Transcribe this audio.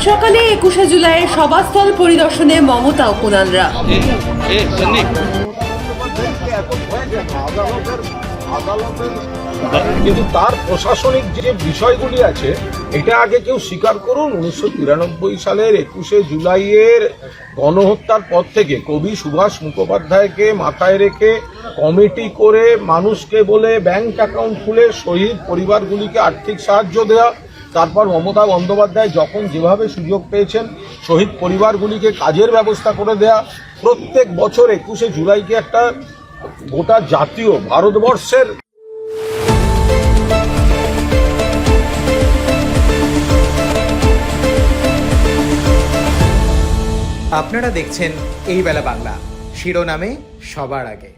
সকালে 21শে জুলাইয়ের সভাস্থল পরিদর্শনে মমতা ও কুণালরা। কিন্তু তার প্রশাসনিক যে বিষয়গুলি আছে এটা আগে কেউ স্বীকার করুন। 1993 সালের 21শে জুলাইয়ের গণহত্যার পর থেকে কবি সুভাষ মুখোপাধ্যায়কে মাথায় রেখে কমিটি করে মানুষকে বলে ব্যাংক অ্যাকাউন্ট খুলে শহীদ পরিবারগুলিকে আর্থিক সাহায্য দেওয়া, তারপর মমতা বন্দ্যোপাধ্যায় যখন যেভাবে সুযোগ পেয়েছেন শহীদ পরিবারগুলিকে কাজের ব্যবস্থা করে দেয়া, প্রত্যেক বছর 21শে জুলাইকে একটা গোটা জাতীয় ভারতবর্ষের আপনারা দেখছেন এই বেলা বাংলা, শিরোনামে সবার আগে।